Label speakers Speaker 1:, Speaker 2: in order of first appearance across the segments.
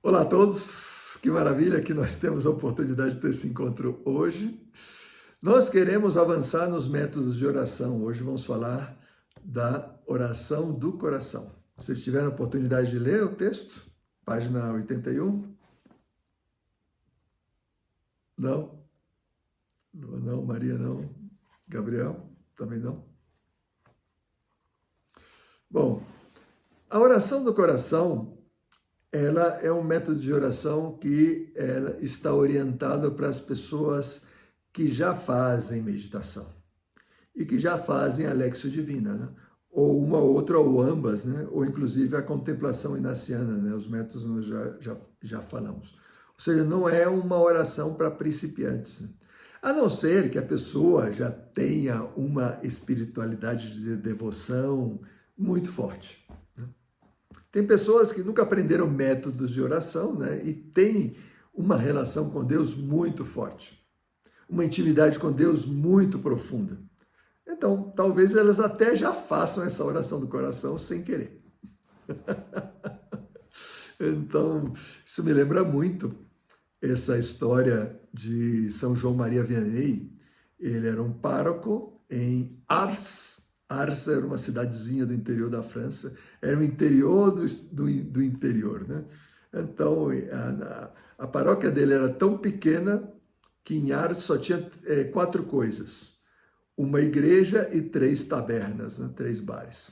Speaker 1: Olá a todos, que maravilha que nós temos a oportunidade de ter esse encontro hoje. Nós queremos avançar nos métodos de oração. Hoje vamos falar da oração do coração. Vocês tiveram a oportunidade de ler o texto? Página 81? Não? Não, Maria não. Gabriel? Também não? Bom, a oração do coração, ela é um método de oração que ela está orientado para as pessoas que já fazem meditação e que já fazem a Lexio Divina, né? Ou uma outra, ou ambas, né? Ou inclusive a contemplação inaciana, né? Os métodos nós já falamos. Ou seja, não é uma oração para principiantes, né? A não ser que a pessoa já tenha uma espiritualidade de devoção muito forte. Tem pessoas que nunca aprenderam métodos de oração, né? E têm uma relação com Deus muito forte, uma intimidade com Deus muito profunda. Então, talvez elas até já façam essa oração do coração sem querer. Então, isso me lembra muito essa história de São João Maria Vianney. Ele era um pároco em Ars. Ars era uma cidadezinha do interior da França, era o interior do interior, né? Então, a paróquia dele era tão pequena que em Ars só tinha 4 coisas: uma igreja e 3 tabernas, né? 3 bares.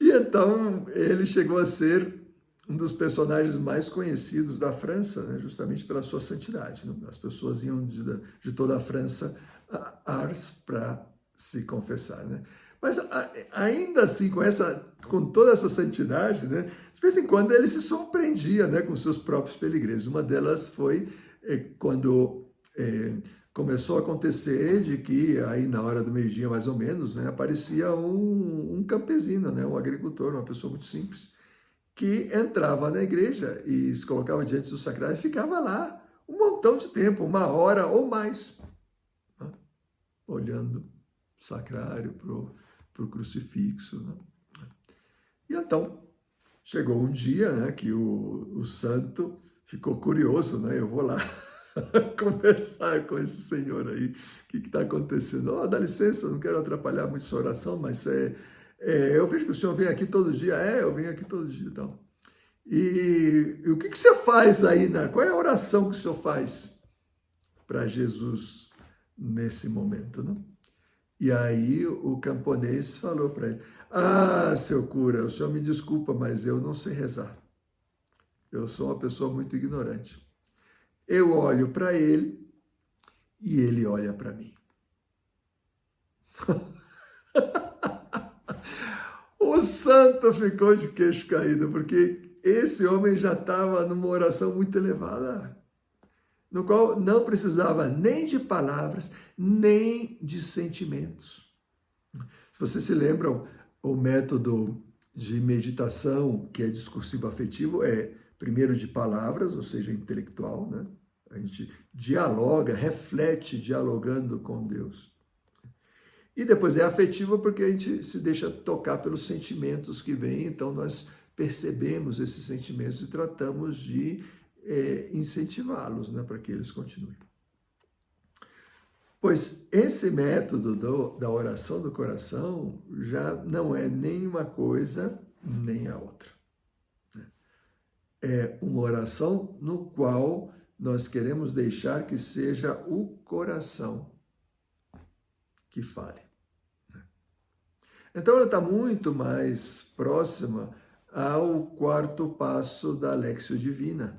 Speaker 1: E então ele chegou a ser um dos personagens mais conhecidos da França, né? Justamente pela sua santidade, né? As pessoas iam de toda a França a Ars para se confessar, né? Mas ainda assim, com toda essa santidade, né? De vez em quando ele se surpreendia, né? Com seus próprios peregrinos. Uma delas foi quando começou a acontecer de que aí na hora do meio-dia, mais ou menos, né? Aparecia um campesino, né? Um agricultor, uma pessoa muito simples, que entrava na igreja e se colocava diante do sacrário e ficava lá um montão de tempo, 1 hora ou mais, né? Olhando o sacrário para o crucifixo, né? E então, chegou um dia, né, que o santo ficou curioso, né? Eu vou lá conversar com esse senhor aí, o que está acontecendo? Oh, dá licença, não quero atrapalhar muito sua oração, mas eu vejo que o senhor vem aqui todo dia. Eu venho aqui todo dia, então. E o que você faz aí, né? Qual é a oração que o senhor faz para Jesus nesse momento, né? E aí o camponês falou para ele: Ah, seu cura, o senhor me desculpa, mas eu não sei rezar. Eu sou uma pessoa muito ignorante. Eu olho para ele e ele olha para mim. O santo ficou de queixo caído, porque esse homem já estava numa oração muito elevada, no qual não precisava nem de palavras, nem de sentimentos. Se vocês se lembram, o método de meditação, que é discursivo afetivo, é primeiro de palavras, ou seja, intelectual, né? A gente dialoga, reflete dialogando com Deus. E depois é afetivo porque a gente se deixa tocar pelos sentimentos que vêm, então nós percebemos esses sentimentos e tratamos de incentivá-los, né, para que eles continuem. Pois esse método da oração do coração já não é nem uma coisa nem a outra. É uma oração no qual nós queremos deixar que seja o coração que fale. Então ela está muito mais próxima ao 4º passo da Lexio Divina.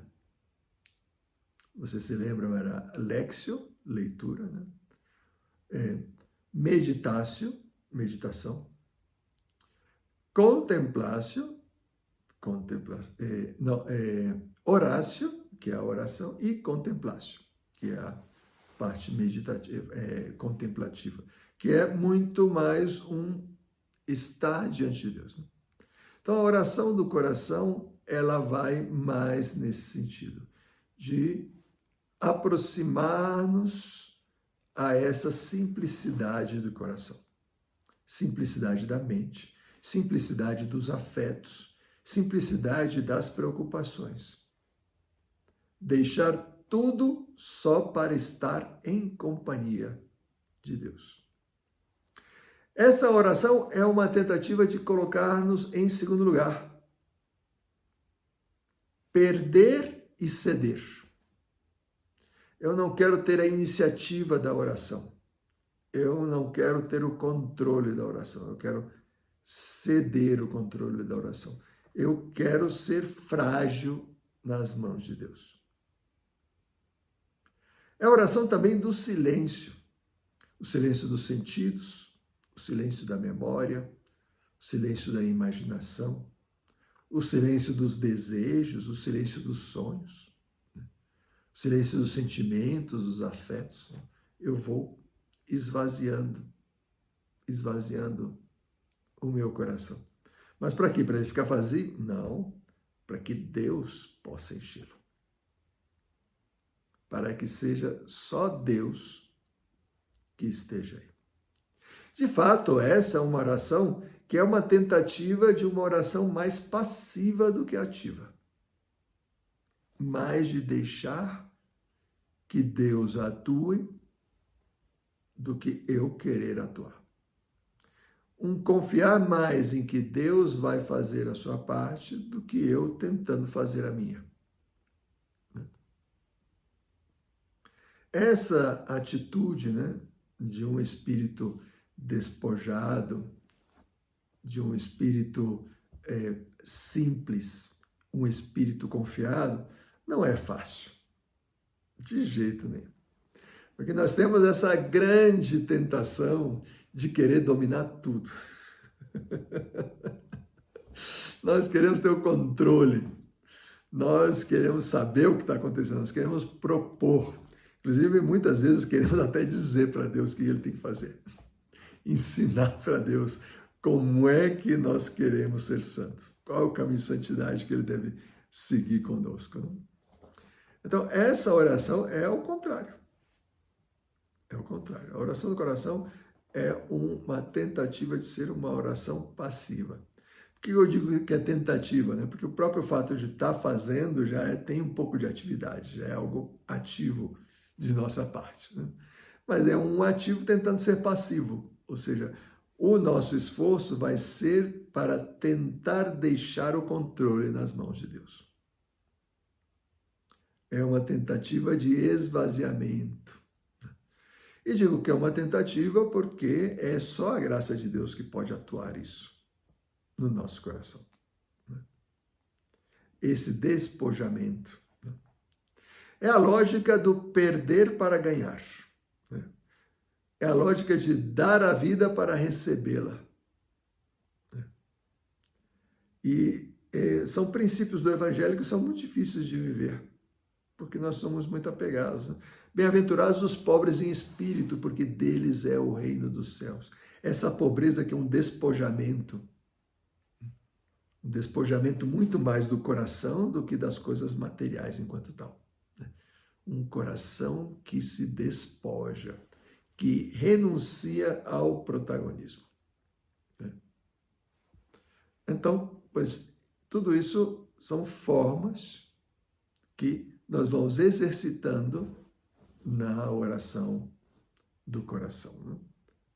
Speaker 1: Vocês se lembram, era Lexio, leitura, né? Meditatio, meditação. Contemplatio, Oratio, que é a oração, e Contemplatio, que é a parte meditativa, contemplativa, que é muito mais um estar diante de Deus, né? Então, a oração do coração, ela vai mais nesse sentido, de aproximar-nos a essa simplicidade do coração, simplicidade da mente, simplicidade dos afetos, simplicidade das preocupações. Deixar tudo só para estar em companhia de Deus. Essa oração é uma tentativa de colocar-nos em segundo lugar. Perder e ceder. Eu não quero ter a iniciativa da oração. Eu não quero ter o controle da oração. Eu quero ceder o controle da oração. Eu quero ser frágil nas mãos de Deus. É a oração também do silêncio. O silêncio dos sentidos, o silêncio da memória, o silêncio da imaginação, o silêncio dos desejos, o silêncio dos sonhos, o silêncio dos sentimentos, dos afetos. Eu vou esvaziando o meu coração. Mas para quê? Para ele ficar vazio? Não, para que Deus possa enchê-lo. Para que seja só Deus que esteja aí. De fato, essa é uma oração que é uma tentativa de uma oração mais passiva do que ativa. Mais de deixar que Deus atue do que eu querer atuar. Confiar mais em que Deus vai fazer a sua parte do que eu tentando fazer a minha. Essa atitude, né, de um espírito despojado, de um espírito simples, um espírito confiado, não é fácil, de jeito nenhum. Porque nós temos essa grande tentação de querer dominar tudo. Nós queremos ter o controle, nós queremos saber o que está acontecendo, nós queremos propor. Inclusive, muitas vezes queremos até dizer para Deus o que ele tem que fazer. Ensinar para Deus como é que nós queremos ser santos. Qual é o caminho de santidade que ele deve seguir conosco. Não? Então, essa oração é o contrário. É o contrário. A oração do coração é uma tentativa de ser uma oração passiva. Por que eu digo que é tentativa? Né? Porque o próprio fato de estar fazendo já tem um pouco de atividade, já é algo ativo de nossa parte. Né? Mas é um ativo tentando ser passivo, ou seja, o nosso esforço vai ser para tentar deixar o controle nas mãos de Deus. É uma tentativa de esvaziamento. E digo que é uma tentativa porque é só a graça de Deus que pode atuar isso no nosso coração. Esse despojamento. É a lógica do perder para ganhar. É a lógica de dar a vida para recebê-la. E são princípios do Evangelho que são muito difíceis de viver, porque nós somos muito apegados. Bem-aventurados os pobres em espírito, porque deles é o reino dos céus. Essa pobreza que é um despojamento muito mais do coração do que das coisas materiais enquanto tal. Um coração que se despoja, que renuncia ao protagonismo. Então, pois, tudo isso são formas que nós vamos exercitando na oração do coração.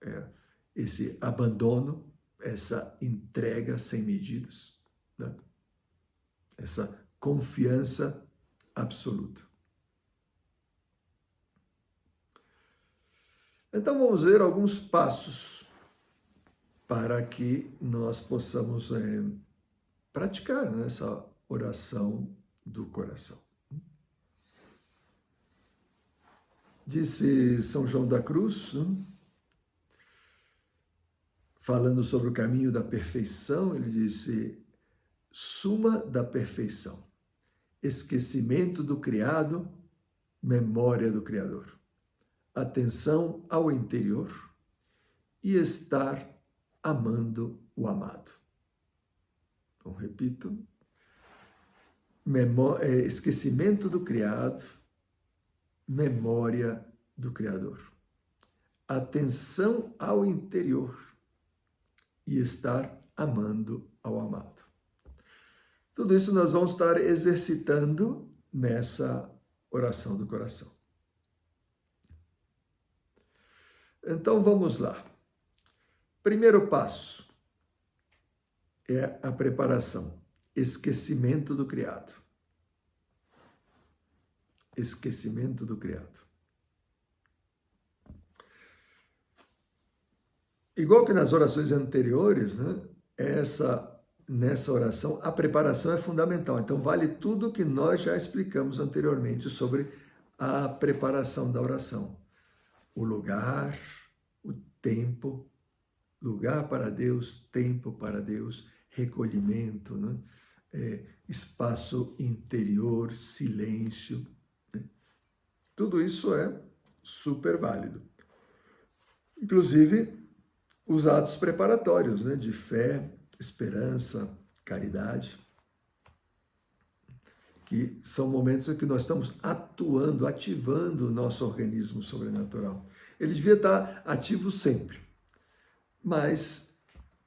Speaker 1: Né? Esse abandono, essa entrega sem medidas, né? Essa confiança absoluta. Então vamos ver alguns passos para que nós possamos praticar, né, essa oração do coração. Disse São João da Cruz, né, falando sobre o caminho da perfeição, ele disse: suma da perfeição, esquecimento do criado, memória do Criador, atenção ao interior e estar amando o amado. Então, repito, esquecimento do criado, memória do Criador, atenção ao interior e estar amando ao amado. Tudo isso nós vamos estar exercitando nessa oração do coração. Então vamos lá. Primeiro passo é a preparação, esquecimento do criado. Esquecimento do criado. Igual que nas orações anteriores, né? Nessa oração, a preparação é fundamental. Então, vale tudo que nós já explicamos anteriormente sobre a preparação da oração. O lugar, o tempo, lugar para Deus, tempo para Deus, recolhimento, né? Espaço interior, silêncio. Né? Tudo isso é super válido. Inclusive, os atos preparatórios, né? De fé, esperança, caridade, que são momentos em que nós estamos atuando, ativando o nosso organismo sobrenatural. Ele devia estar ativo sempre, mas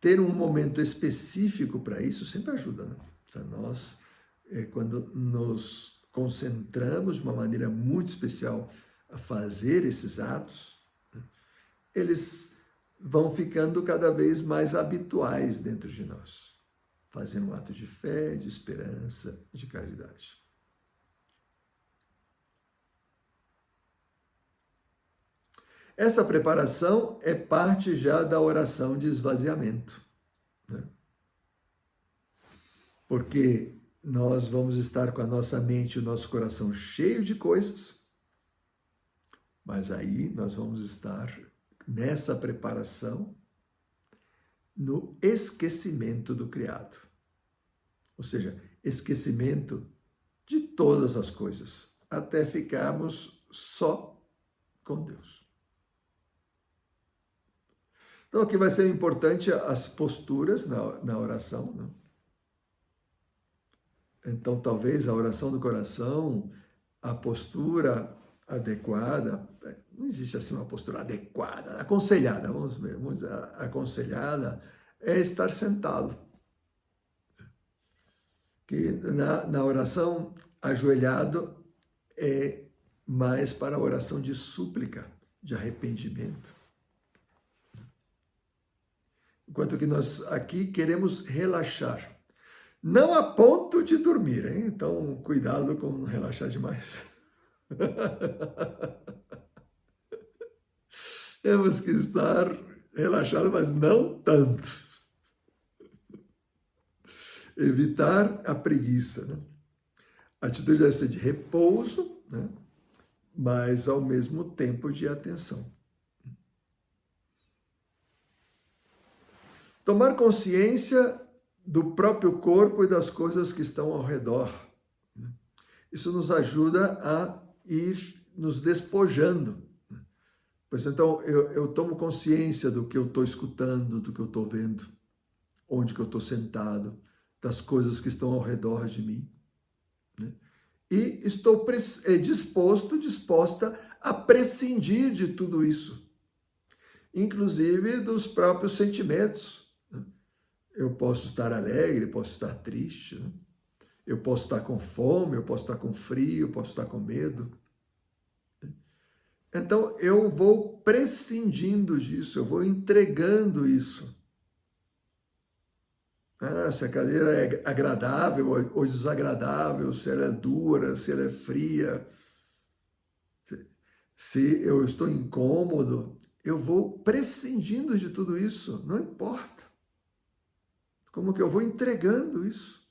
Speaker 1: ter um momento específico para isso sempre ajuda, né? Nós, quando nos concentramos de uma maneira muito especial a fazer esses atos, né, eles vão ficando cada vez mais habituais dentro de nós. Fazer um ato de fé, de esperança, de caridade. Essa preparação é parte já da oração de esvaziamento, né? Porque nós vamos estar com a nossa mente e o nosso coração cheio de coisas, mas aí nós vamos estar nessa preparação, no esquecimento do criado. Ou seja, esquecimento de todas as coisas, até ficarmos só com Deus. Então, aqui vai ser importante as posturas na oração, né? Então, talvez a oração do coração, a postura adequada, não existe assim uma postura adequada, aconselhada, vamos dizer, aconselhada é estar sentado. Que na oração ajoelhado é mais para a oração de súplica, de arrependimento. Enquanto que nós aqui queremos relaxar. Não a ponto de dormir, hein? Então, cuidado com relaxar demais. Temos que estar relaxados, mas não tanto. Evitar a preguiça, né? A atitude deve ser de repouso, né? Mas ao mesmo tempo de atenção. Tomar consciência do próprio corpo e das coisas que estão ao redor. Isso nos ajuda a ir nos despojando. Pois então, eu tomo consciência do que eu estou escutando, do que eu estou vendo, onde que eu estou sentado, das coisas que estão ao redor de mim. Né? E estou disposta a prescindir de tudo isso, inclusive dos próprios sentimentos. Né? Eu posso estar alegre, posso estar triste, né? Eu posso estar com fome, eu posso estar com frio, eu posso estar com medo. Então, eu vou prescindindo disso, eu vou entregando isso. Se a cadeira é agradável ou desagradável, se ela é dura, se ela é fria, se eu estou incômodo, eu vou prescindindo de tudo isso, não importa. Como que eu vou entregando isso?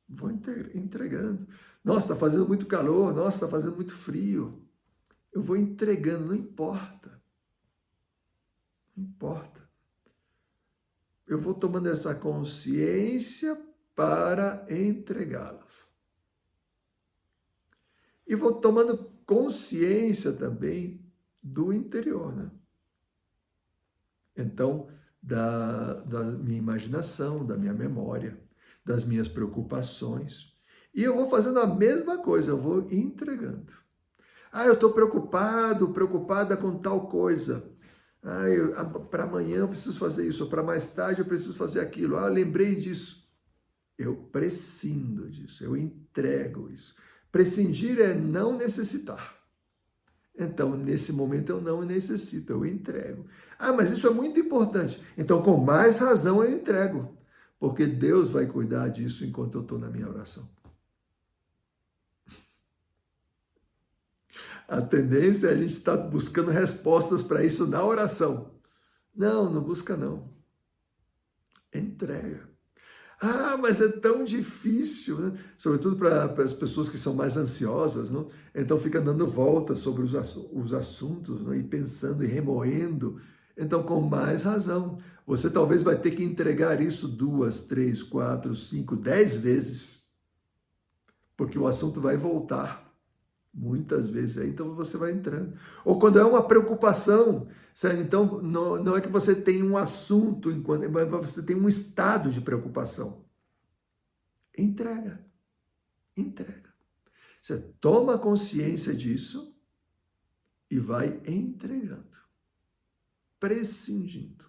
Speaker 1: Vou entregando. Nossa, está fazendo muito calor, nossa, está fazendo muito frio. Eu vou entregando, não importa. Não importa. Eu vou tomando essa consciência para entregá-los. E vou tomando consciência também do interior, né? Então, da minha imaginação, da minha memória, das minhas preocupações. E eu vou fazendo a mesma coisa, eu vou entregando. Eu estou preocupada com tal coisa. Para amanhã eu preciso fazer isso, para mais tarde eu preciso fazer aquilo. Lembrei disso. Eu prescindo disso, eu entrego isso. Prescindir é não necessitar. Então, nesse momento, eu não necessito, eu entrego. Ah, mas isso é muito importante. Então, com mais razão, eu entrego. Porque Deus vai cuidar disso enquanto eu estou na minha oração. A tendência é a gente estar buscando respostas para isso na oração. Não, não busca não. Entrega. Ah, mas é tão difícil, né? Sobretudo para as pessoas que são mais ansiosas, não? Então fica dando voltas sobre os assuntos, não? E pensando e remoendo. Então, com mais razão, você talvez vai ter que entregar isso 2, 3, 4, 5, 10 vezes, porque o assunto vai voltar. Muitas vezes, aí então você vai entrando. Ou quando é uma preocupação, certo? Então não é que você tem um assunto, mas você tem um estado de preocupação. Entrega, entrega. Você toma consciência disso e vai entregando, prescindindo.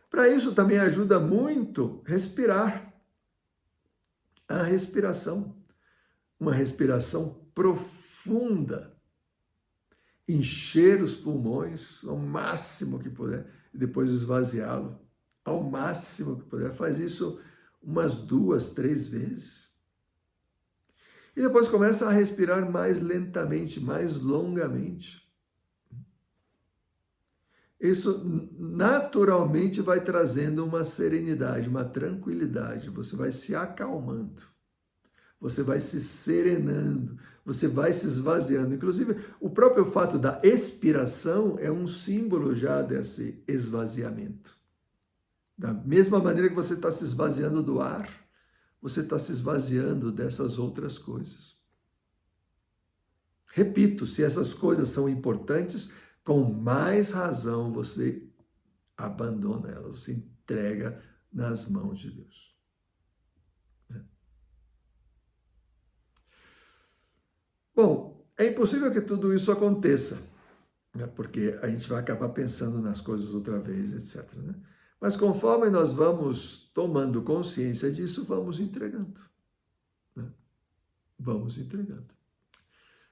Speaker 1: Para isso também ajuda muito respirar. A respiração. Uma respiração profunda. Encher os pulmões ao máximo que puder e depois esvaziá-lo ao máximo que puder. Faz isso umas 2, 3 vezes. E depois começa a respirar mais lentamente, mais longamente. Isso naturalmente vai trazendo uma serenidade, uma tranquilidade. Você vai se acalmando. Você vai se serenando, você vai se esvaziando. Inclusive, o próprio fato da expiração é um símbolo já desse esvaziamento. Da mesma maneira que você está se esvaziando do ar, você está se esvaziando dessas outras coisas. Repito, se essas coisas são importantes, com mais razão você abandona elas, você entrega nas mãos de Deus. Bom, é impossível que tudo isso aconteça, né? Porque a gente vai acabar pensando nas coisas outra vez, etc. Né? Mas conforme nós vamos tomando consciência disso, vamos entregando. Né? Vamos entregando.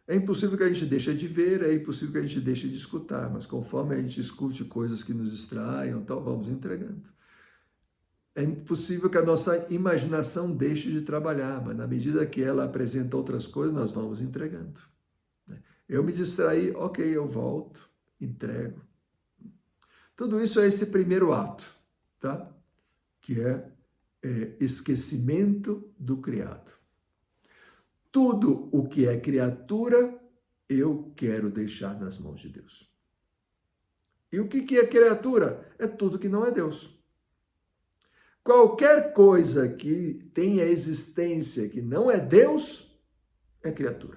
Speaker 1: É impossível que a gente deixe de ver, é impossível que a gente deixe de escutar, mas conforme a gente escute coisas que nos distraiam, tal, vamos entregando. É impossível que a nossa imaginação deixe de trabalhar, mas na medida que ela apresenta outras coisas, nós vamos entregando. Eu me distraí, ok, eu volto, entrego. Tudo isso é esse primeiro ato, tá? Que é esquecimento do criado. Tudo o que é criatura, eu quero deixar nas mãos de Deus. E o que é criatura? É tudo que não é Deus. Qualquer coisa que tenha existência que não é Deus, é criatura.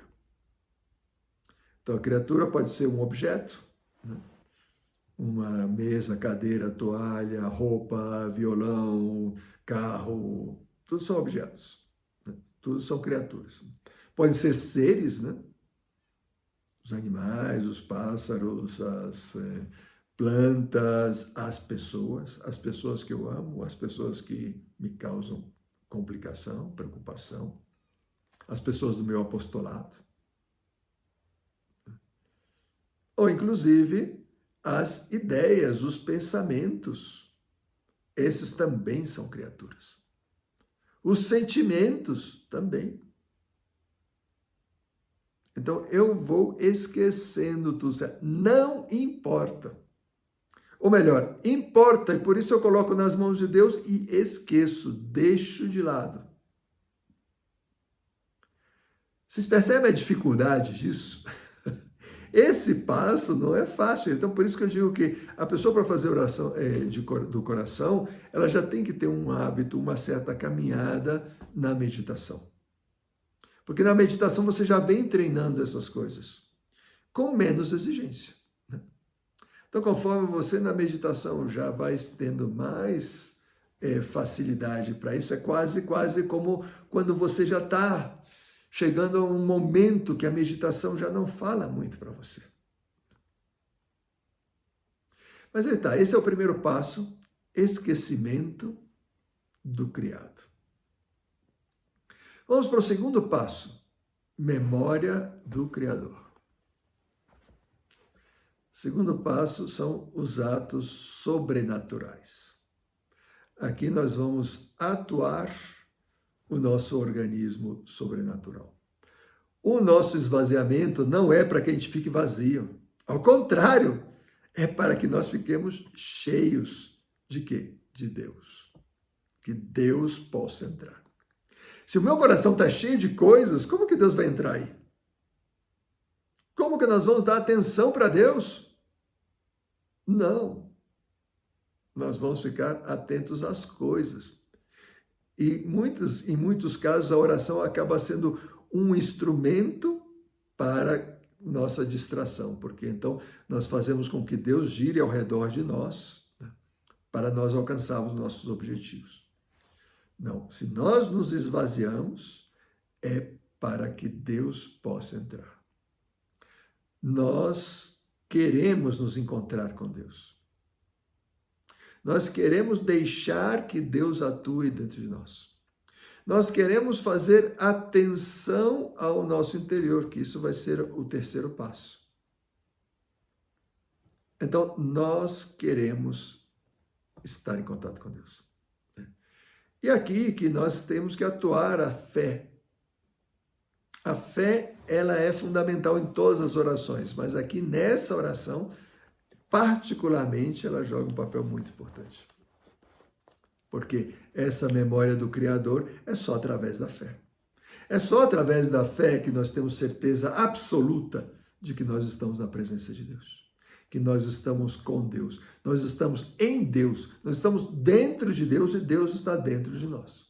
Speaker 1: Então, a criatura pode ser um objeto, né? Uma mesa, cadeira, toalha, roupa, violão, carro, tudo são objetos, né? Tudo são criaturas. Podem ser seres, né? Os animais, os pássaros, as plantas, as pessoas que eu amo, as pessoas que me causam complicação, preocupação, as pessoas do meu apostolado. Ou, inclusive, as ideias, os pensamentos, esses também são criaturas. Os sentimentos também. Então, eu vou esquecendo tudo certo. Não importa. Ou melhor, importa, e por isso eu coloco nas mãos de Deus e esqueço, deixo de lado. Vocês percebem a dificuldade disso? Esse passo não é fácil. Então, por isso que eu digo que a pessoa, para fazer oração do coração, ela já tem que ter um hábito, uma certa caminhada na meditação. Porque na meditação você já vem treinando essas coisas, com menos exigência. Né? Então, conforme você na meditação já vai tendo mais facilidade para isso, é quase como quando você já está chegando a um momento que a meditação já não fala muito para você. Mas aí tá, esse é o primeiro passo, esquecimento do criado. Vamos para o segundo passo, memória do Criador. O segundo passo são os atos sobrenaturais. Aqui nós vamos atuar o nosso organismo sobrenatural. O nosso esvaziamento não é para que a gente fique vazio. Ao contrário, é para que nós fiquemos cheios de quê? De Deus. Que Deus possa entrar. Se o meu coração está cheio de coisas, como que Deus vai entrar aí? Como que nós vamos dar atenção para Deus? Não. Nós vamos ficar atentos às coisas. E em muitos casos, a oração acaba sendo um instrumento para nossa distração, porque então nós fazemos com que Deus gire ao redor de nós, né, para nós alcançarmos nossos objetivos. Não, se nós nos esvaziamos, é para que Deus possa entrar. Nós queremos nos encontrar com Deus. Nós queremos deixar que Deus atue dentro de nós. Nós queremos fazer atenção ao nosso interior, que isso vai ser o terceiro passo. Então, nós queremos estar em contato com Deus. E aqui que nós temos que atuar a fé. A fé, ela é fundamental em todas as orações, mas aqui nessa oração, particularmente, ela joga um papel muito importante. Porque essa memória do Criador é só através da fé. É só através da fé que nós temos certeza absoluta de que nós estamos na presença de Deus. Que nós estamos com Deus. Nós estamos em Deus. Nós estamos dentro de Deus e Deus está dentro de nós.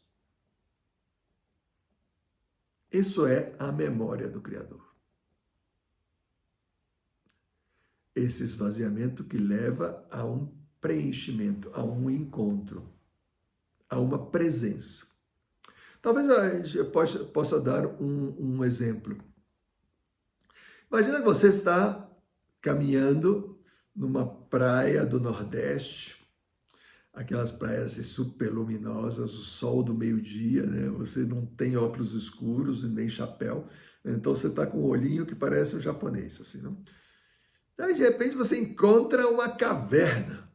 Speaker 1: Isso é a memória do Criador. Esse esvaziamento que leva a um preenchimento, a um encontro, a uma presença. Talvez a gente possa dar um exemplo. Imagina que você está caminhando numa praia do Nordeste, aquelas praias super luminosas, o sol do meio-dia, né? Você não tem óculos escuros e nem chapéu, então você está com um olhinho que parece um japonês, assim, não? Aí, de repente, você encontra uma caverna.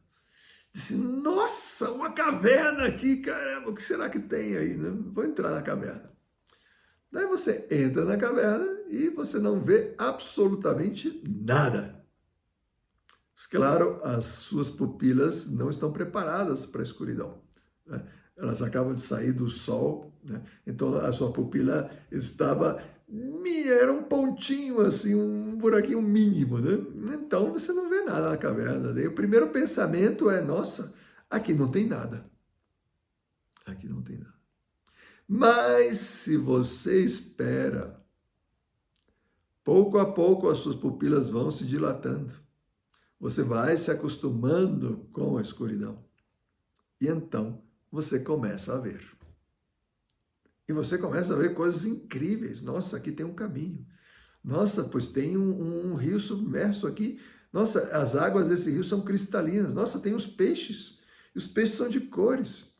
Speaker 1: Disse, nossa, uma caverna aqui, caramba, o que será que tem aí? Né? Vou entrar na caverna. Daí você entra na caverna e você não vê absolutamente nada. Claro, as suas pupilas não estão preparadas para a escuridão, né? Elas acabam de sair do sol, né? Então a sua pupila estava, era um pontinho assim, um buraquinho mínimo, né? Então você não vê nada na caverna. Daí o primeiro pensamento é, nossa, aqui não tem nada. Aqui não tem nada. Mas se você espera, pouco a pouco as suas pupilas vão se dilatando. Você vai se acostumando com a escuridão. E então você começa a ver. E você começa a ver coisas incríveis. Nossa, aqui tem um caminho. Nossa, pois tem um rio submerso aqui. Nossa, as águas desse rio são cristalinas. Nossa, tem os peixes. E os peixes são de cores.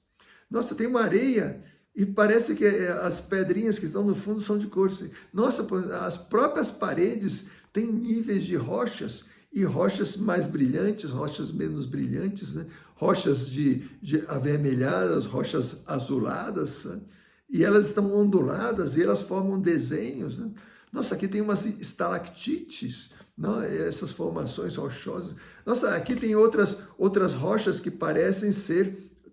Speaker 1: Nossa, tem uma areia. E parece que as pedrinhas que estão no fundo são de cores. Nossa, as próprias paredes têm níveis de rochas. E rochas mais brilhantes, rochas menos brilhantes, né? Rochas de avermelhadas, rochas azuladas, né? E elas estão onduladas e elas formam desenhos, né? Nossa, aqui tem umas estalactites, não? Essas formações rochosas. Nossa, aqui tem outras rochas que parecem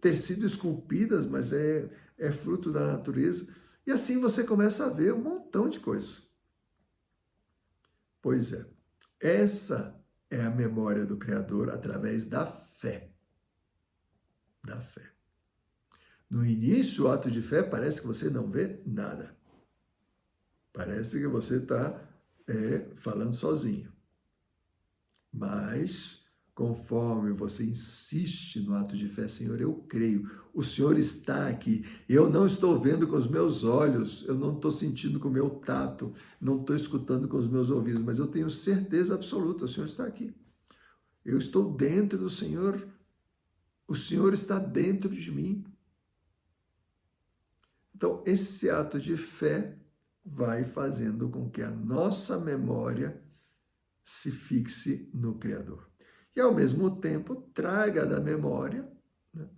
Speaker 1: ter sido esculpidas, mas é fruto da natureza. E assim você começa a ver um montão de coisas. Pois é, essa é a memória do Criador através da fé. Da fé. No início, o ato de fé parece que você não vê nada. Parece que você está falando sozinho. Mas, conforme você insiste no ato de fé, Senhor, eu creio, o Senhor está aqui. Eu não estou vendo com os meus olhos, eu não estou sentindo com o meu tato, não estou escutando com os meus ouvidos, mas eu tenho certeza absoluta, o Senhor está aqui. Eu estou dentro do Senhor, o Senhor está dentro de mim. Então, esse ato de fé vai fazendo com que a nossa memória se fixe no Criador. E, ao mesmo tempo, traga da memória, né,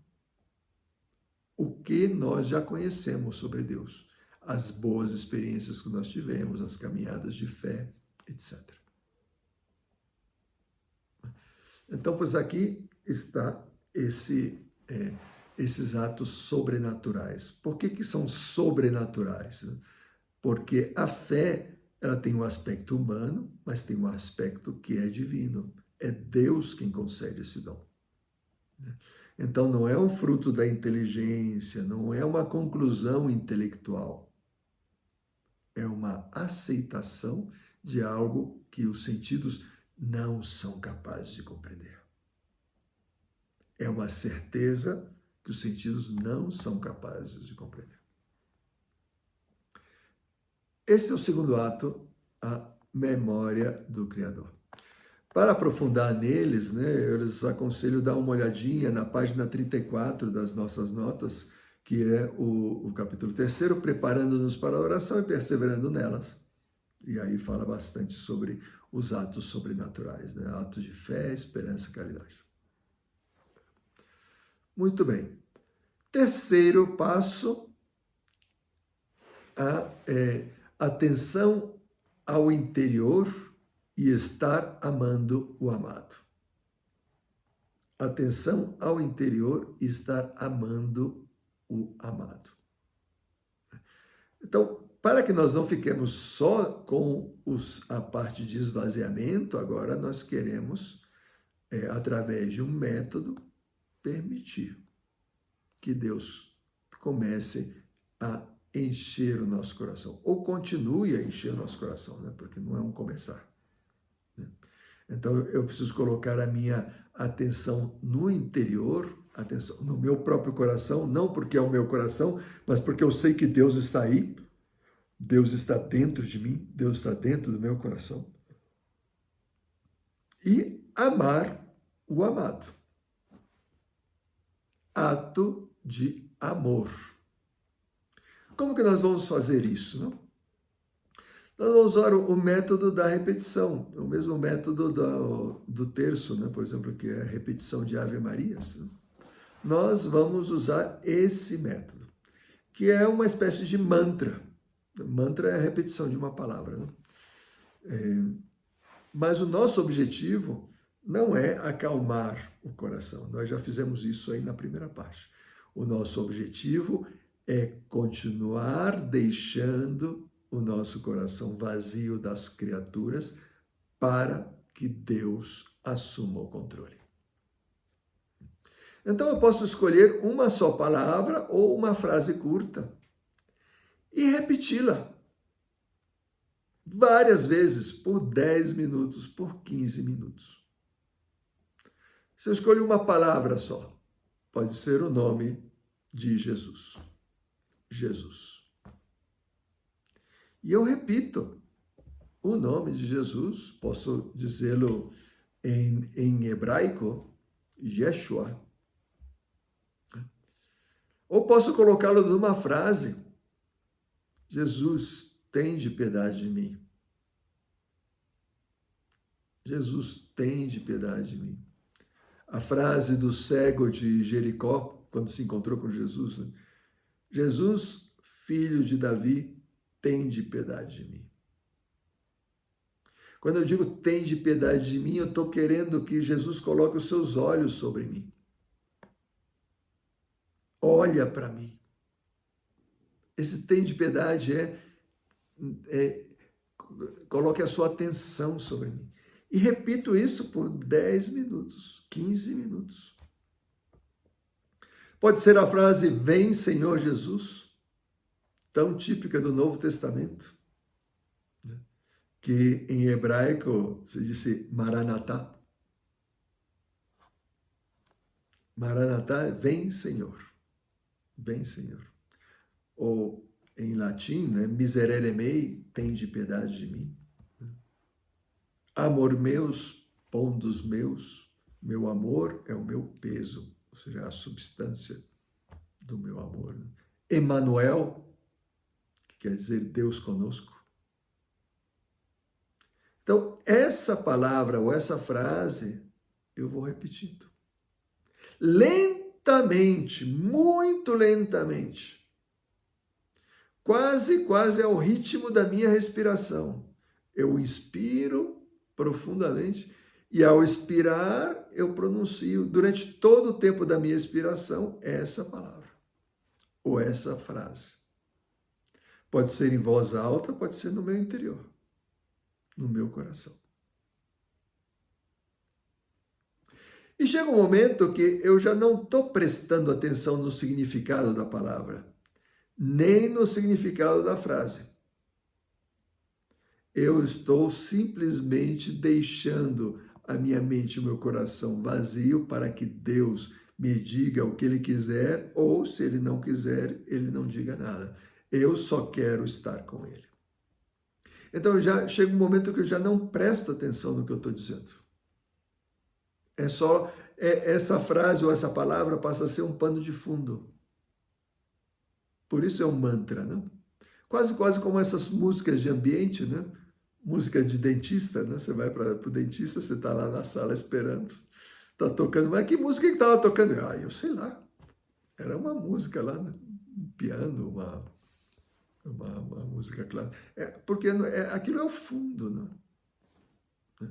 Speaker 1: o que nós já conhecemos sobre Deus, as boas experiências que nós tivemos, as caminhadas de fé, etc. Então, pois aqui está esses atos sobrenaturais. Por que são sobrenaturais? Porque a fé, ela tem um aspecto humano, mas tem um aspecto que é divino. É Deus quem concede esse dom. Então, não é um fruto da inteligência, não é uma conclusão intelectual. É uma aceitação de algo que os sentidos não são capazes de compreender. É uma certeza que os sentidos não são capazes de compreender. Esse é o segundo ato, a memória do Criador. Para aprofundar neles, né, eu lhes aconselho dar uma olhadinha na página 34 das nossas notas, que é o capítulo 3, preparando-nos para a oração e perseverando nelas. E aí fala bastante sobre os atos sobrenaturais, né? Atos de fé, esperança e caridade. Muito bem. Terceiro passo, a atenção ao interior e estar amando o amado. Atenção ao interior e estar amando o amado. Então, para que nós não fiquemos só com a parte de esvaziamento, agora nós queremos, através de um método, permitir que Deus comece a encher o nosso coração, ou continue a encher o nosso coração, né? Porque não é um começar. Né? Então, eu preciso colocar a minha atenção no interior, atenção no meu próprio coração, não porque é o meu coração, mas porque eu sei que Deus está aí, Deus está dentro de mim, Deus está dentro do meu coração. E amar o amado. Ato de amor. Como que nós vamos fazer isso, não? Nós vamos usar o método da repetição, o mesmo método do terço, né? Por exemplo, que é a repetição de Ave Marias. Né? Nós vamos usar esse método, que é uma espécie de mantra. Mantra é a repetição de uma palavra. Né? Mas o nosso objetivo não é acalmar o coração. Nós já fizemos isso aí na primeira parte. O nosso objetivo é continuar deixando o nosso coração vazio das criaturas para que Deus assuma o controle. Então eu posso escolher uma só palavra ou uma frase curta e repeti-la várias vezes, por 10 minutos, por 15 minutos. Se eu escolho uma palavra só, pode ser o nome de Jesus. Jesus. E eu repito o nome de Jesus, posso dizê-lo em hebraico, Yeshua. Ou posso colocá-lo numa frase, Jesus, tende piedade de mim. Jesus, tende piedade de mim. A frase do cego de Jericó, quando se encontrou com Jesus, né? Jesus, filho de Davi, tende piedade de mim. Quando eu digo tende piedade de mim, eu estou querendo que Jesus coloque os seus olhos sobre mim. Olha para mim. Esse tende piedade coloque a sua atenção sobre mim. E repito isso por 10 minutos, 15 minutos. Pode ser a frase, vem Senhor Jesus, tão típica do Novo Testamento, né? Que em hebraico se diz Maranatá. Maranatá, vem Senhor, vem Senhor. Ou em latim, né? Miserere mei, tende piedade de mim. Amor meus, pão dos meus, meu amor é o meu peso, ou seja, a substância do meu amor. Emanuel, quer dizer Deus conosco. Então, essa palavra ou essa frase, eu vou repetindo. Lentamente, muito lentamente. Quase ao ritmo da minha respiração. Eu inspiro profundamente e ao expirar eu pronuncio durante todo o tempo da minha expiração essa palavra ou essa frase. Pode ser em voz alta, pode ser no meu interior, no meu coração. E chega um momento que eu já não estou prestando atenção no significado da palavra, nem no significado da frase. Eu estou simplesmente deixando a minha mente e o meu coração vazio para que Deus me diga o que Ele quiser, ou se Ele não quiser, Ele não diga nada. Eu só quero estar com Ele. Então já chega um momento que eu já não presto atenção no que eu estou dizendo. Essa frase ou essa palavra passa a ser um pano de fundo. Por isso é um mantra, né? Quase como essas músicas de ambiente, né? Música de dentista, né? Você vai para o dentista, você está lá na sala esperando, está tocando, mas que música que estava tocando? Ah, eu sei lá. Era uma música lá, né? Um piano, uma música clássica. Porque aquilo é o fundo, né?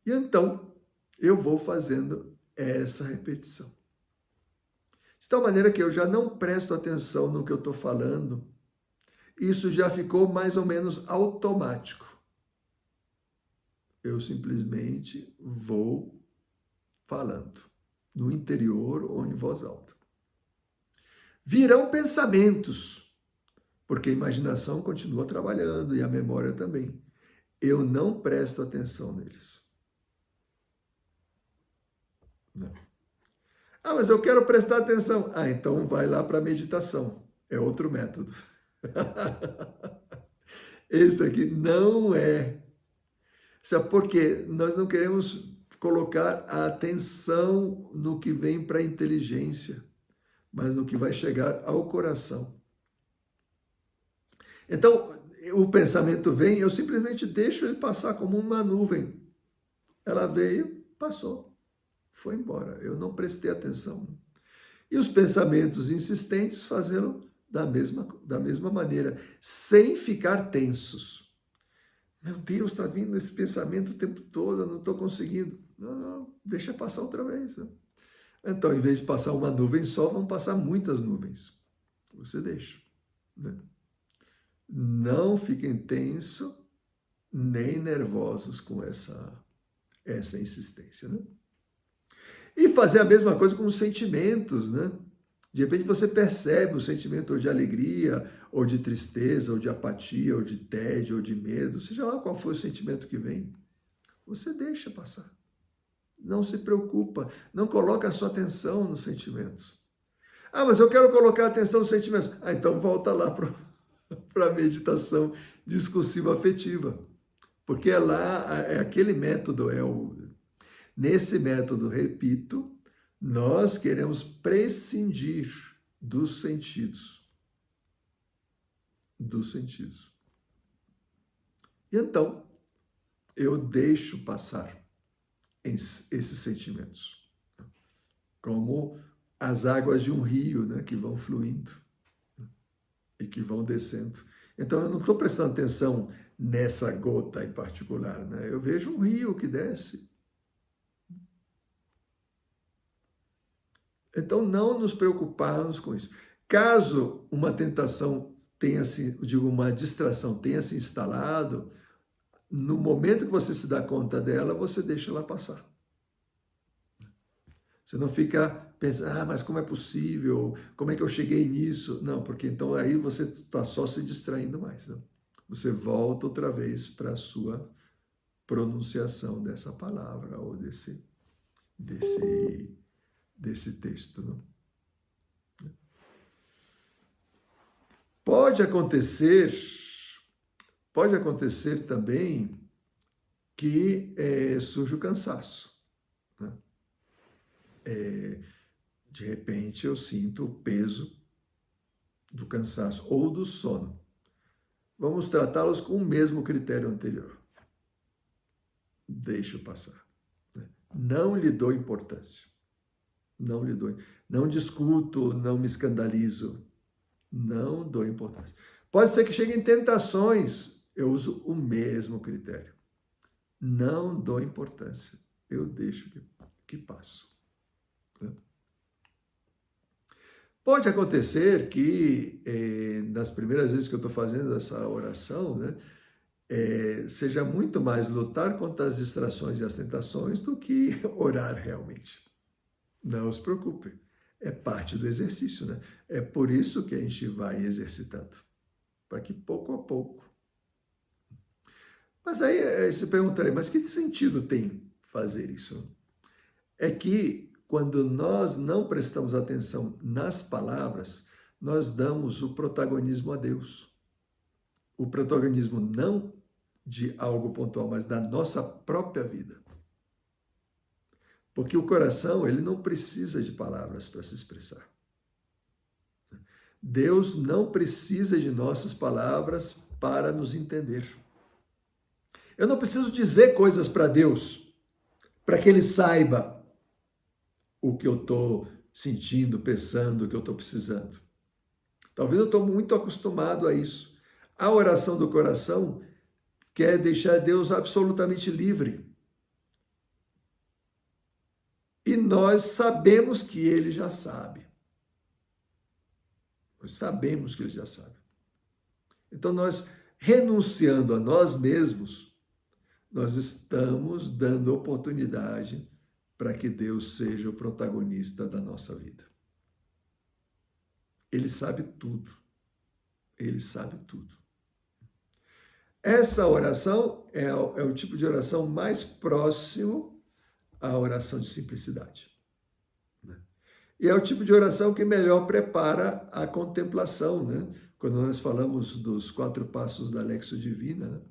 Speaker 1: E então, eu vou fazendo essa repetição. De tal maneira que eu já não presto atenção no que eu estou falando, isso já ficou mais ou menos automático. Eu simplesmente vou falando, no interior ou em voz alta. Virão pensamentos, porque a imaginação continua trabalhando e a memória também. Eu não presto atenção neles. Não. Ah, mas eu quero prestar atenção. Ah, então vai lá para a meditação. É outro método. Esse aqui não é. Sabe por quê? Nós não queremos colocar a atenção no que vem para a inteligência, mas no que vai chegar ao coração. Então, o pensamento vem, eu simplesmente deixo ele passar como uma nuvem. Ela veio, passou, foi embora. Eu não prestei atenção. E os pensamentos insistentes fazê-lo da mesma maneira, sem ficar tensos. Meu Deus, está vindo esse pensamento o tempo todo, eu não estou conseguindo. Não, deixa passar outra vez. Né? Então, em vez de passar uma nuvem só, vão passar muitas nuvens. Você deixa. Né? Não fiquem tensos nem nervosos com essa insistência. Né? E fazer a mesma coisa com os sentimentos, né? De repente você percebe um sentimento ou de alegria, ou de tristeza, ou de apatia, ou de tédio, ou de medo, seja lá qual for o sentimento que vem, você deixa passar. Não se preocupa, não coloca a sua atenção nos sentimentos. Ah, mas eu quero colocar a atenção nos sentimentos. Ah, então volta lá para a meditação discursiva afetiva. Porque aquele método, nesse método, repito, nós queremos prescindir dos sentidos. Dos sentidos. E então, eu deixo passar esses sentimentos. Como as águas de um rio, né, que vão fluindo e que vão descendo. Então, eu não estou prestando atenção nessa gota em particular. Né? Eu vejo um rio que desce. Então, não nos preocuparmos com isso. Caso uma tentação tenha se, uma distração tenha se instalado, no momento que você se dá conta dela, você deixa ela passar. Você não fica pensando, mas como é possível? Como é que eu cheguei nisso? Não, porque então aí você está só se distraindo mais. Né? Você volta outra vez para a sua pronunciação dessa palavra ou desse texto. Né? Pode acontecer também que surja o cansaço. Né? De repente eu sinto o peso do cansaço ou do sono. vamos tratá-los com o mesmo critério anterior. Deixo passar. Não lhe dou importância. Não lhe dou. Não discuto, não me escandalizo. Não dou importância. Pode ser que cheguem tentações, eu uso o mesmo critério. Não dou importância. Eu deixo que passo. Pode acontecer que, nas primeiras vezes que eu estou fazendo essa oração, né, seja muito mais lutar contra as distrações e as tentações do que orar realmente. Não se preocupe, é parte do exercício, né? É por isso que a gente vai exercitando, para que pouco a pouco. Mas aí se perguntaria, mas que sentido tem fazer isso? É que quando nós não prestamos atenção nas palavras, nós damos o protagonismo a Deus. O protagonismo não de algo pontual, mas da nossa própria vida. Porque o coração, ele não precisa de palavras para se expressar. Deus não precisa de nossas palavras para nos entender. Eu não preciso dizer coisas para Deus, para que Ele saiba o que eu estou sentindo, pensando, o que eu estou precisando. Talvez eu estou muito acostumado a isso. A oração do coração quer deixar Deus absolutamente livre. E nós sabemos que Ele já sabe. Nós sabemos que Ele já sabe. Então, nós, renunciando a nós mesmos, nós estamos dando oportunidade para que Deus seja o protagonista da nossa vida. Ele sabe tudo. Ele sabe tudo. Essa oração é o tipo de oração mais próximo à oração de simplicidade. E é o tipo de oração que melhor prepara a contemplação, né? Quando nós falamos dos 4 passos da Lexio Divina,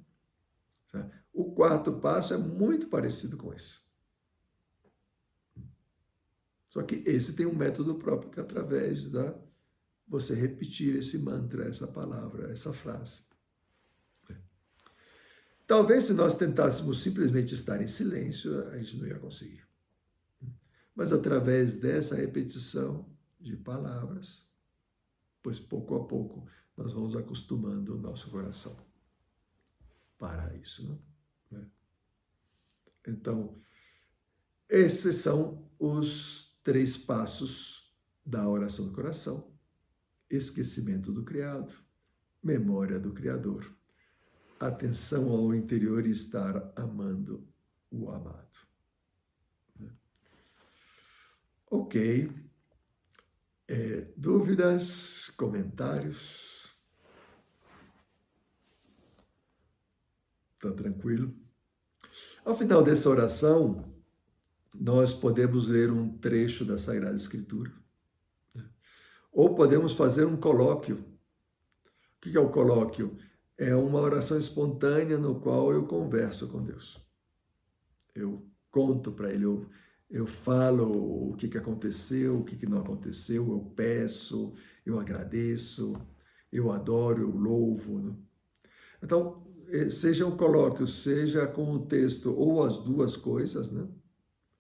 Speaker 1: né? O 4º passo é muito parecido com esse. Só que esse tem um método próprio, que é através da você repetir esse mantra, essa palavra, essa frase. Talvez se nós tentássemos simplesmente estar em silêncio, a gente não ia conseguir. Mas através dessa repetição de palavras, pois pouco a pouco nós vamos acostumando o nosso coração para isso, né? Então, esses são os 3 passos da oração do coração: esquecimento do criado, memória do Criador, atenção ao interior e estar amando o amado. Ok. Dúvidas, comentários? Está tranquilo? Ao final dessa oração, nós podemos ler um trecho da Sagrada Escritura. Ou podemos fazer um colóquio. O que é o colóquio? É uma oração espontânea no qual eu converso com Deus. Eu conto para Ele, eu falo o que aconteceu, o que não aconteceu, eu peço, eu agradeço, eu adoro, eu louvo. Né? Então, seja um colóquio, seja com o texto, ou as duas coisas, né?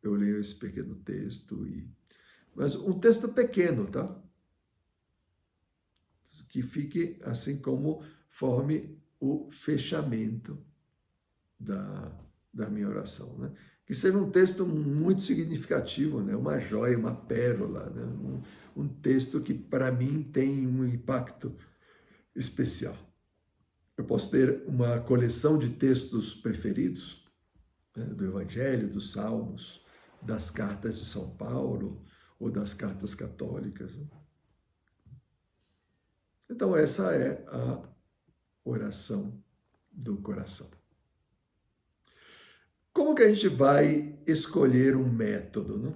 Speaker 1: Eu leio esse pequeno texto, mas um texto pequeno, tá? Que fique assim como forme o fechamento da minha oração, né? Que seja um texto muito significativo, né? Uma joia, uma pérola, né? Um texto que para mim tem um impacto especial. Eu posso ter uma coleção de textos preferidos, né? Do Evangelho, dos Salmos, das cartas de São Paulo ou das cartas católicas. Né? Então essa é a oração do coração. Como que a gente vai escolher um método, né?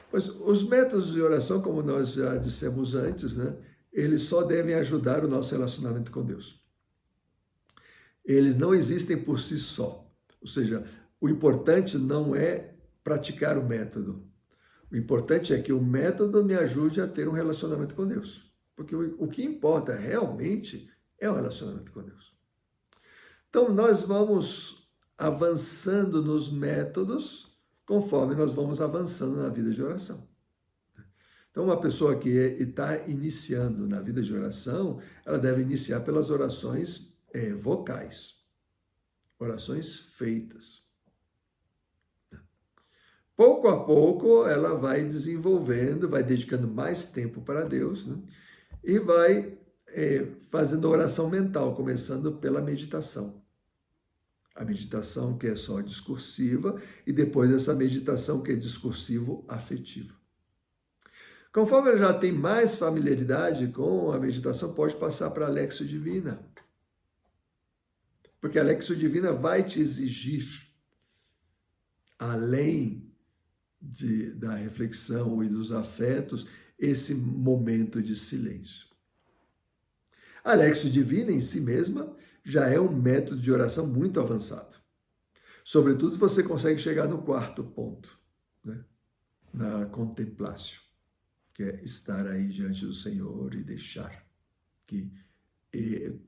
Speaker 1: Pois os métodos de oração, como nós já dissemos antes, né? Eles só devem ajudar o nosso relacionamento com Deus. Eles não existem por si só. Ou seja, o importante não é praticar o método. O importante é que o método me ajude a ter um relacionamento com Deus. porque o que importa realmente é o relacionamento com Deus. Então, nós vamos avançando nos métodos conforme nós vamos avançando na vida de oração. Então, uma pessoa que está iniciando na vida de oração, ela deve iniciar pelas orações vocais, orações feitas. Pouco a pouco, ela vai desenvolvendo, vai dedicando mais tempo para Deus, né? E vai fazendo oração mental, começando pela meditação. A meditação que é só discursiva e depois essa meditação que é discursivo-afetiva. Conforme ela já tem mais familiaridade com a meditação, pode passar para a Lexio Divina. Porque a Lexio Divina vai te exigir, além da reflexão e dos afetos, esse momento de silêncio. A Lexio Divina em si mesma já é um método de oração muito avançado. Sobretudo se você consegue chegar no quarto ponto, né? Na contemplatio, que é estar aí diante do Senhor e deixar que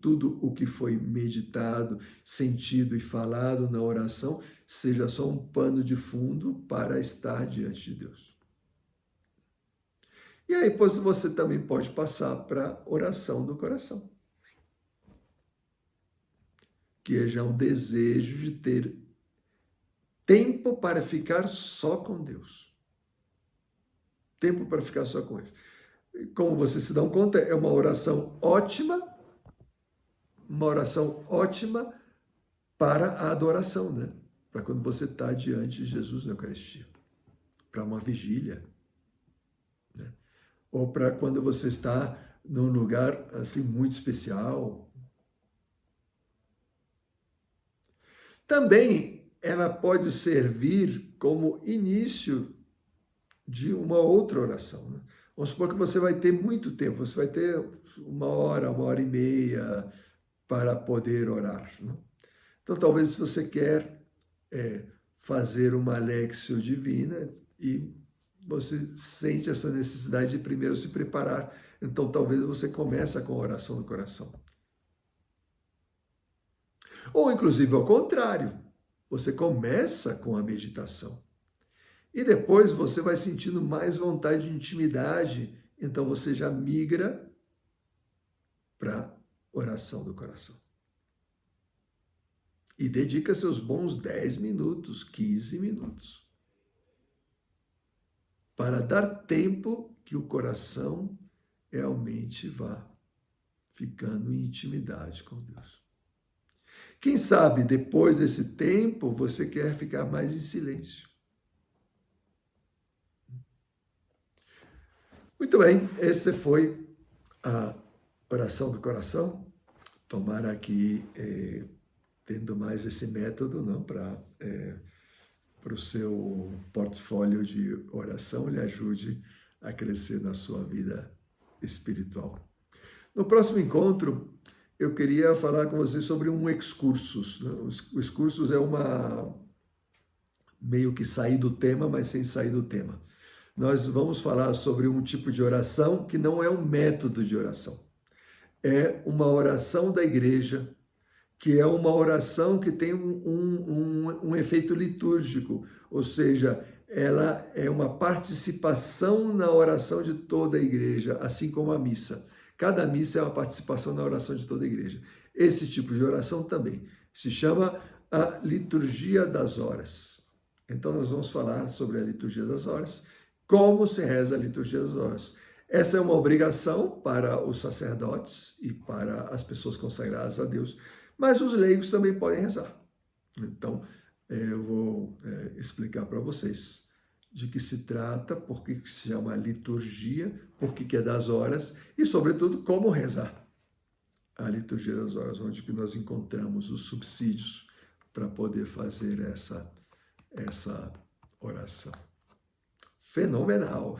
Speaker 1: tudo o que foi meditado, sentido e falado na oração seja só um pano de fundo para estar diante de Deus. E aí, depois você também pode passar para a oração do coração, que é já um desejo de ter tempo para ficar só com Deus. Tempo para ficar só com Ele. Como vocês se dão conta, é uma oração ótima para a adoração, né? Para quando você está diante de Jesus na Eucaristia. Para uma vigília, né? Ou para quando você está num lugar assim muito especial. Também ela pode servir como início de uma outra oração, né? Vamos supor que você vai ter muito tempo, você vai ter 1 hora e meia para poder orar, né? Então, talvez se você quer fazer uma Lexio Divina e você sente essa necessidade de primeiro se preparar, então talvez você comece com a oração do coração. Ou, inclusive, ao contrário, você começa com a meditação. E depois você vai sentindo mais vontade de intimidade, então você já migra para a oração do coração. E dedica seus bons 10 minutos, 15 minutos, para dar tempo que o coração realmente vá ficando em intimidade com Deus. Quem sabe, depois desse tempo, você quer ficar mais em silêncio. Muito bem, essa foi a oração do coração. Tomara que, tendo mais esse método, não, para o seu portfólio de oração, lhe ajude a crescer na sua vida espiritual. No próximo encontro, eu queria falar com vocês sobre um excursus, né? O excursus é meio que sair do tema, mas sem sair do tema. Nós vamos falar sobre um tipo de oração que não é um método de oração. É uma oração da igreja, que é uma oração que tem um efeito litúrgico, ou seja, ela é uma participação na oração de toda a igreja, assim como a missa. Cada missa é uma participação na oração de toda a igreja. Esse tipo de oração também se chama a liturgia das horas. Então, nós vamos falar sobre a liturgia das horas, como se reza a liturgia das horas. Essa é uma obrigação para os sacerdotes e para as pessoas consagradas a Deus, mas os leigos também podem rezar. Então, eu vou explicar para vocês de que se trata, por que se chama liturgia, por que é das horas e, sobretudo, como rezar a liturgia das horas, onde que nós encontramos os subsídios para poder fazer essa oração. Fenomenal!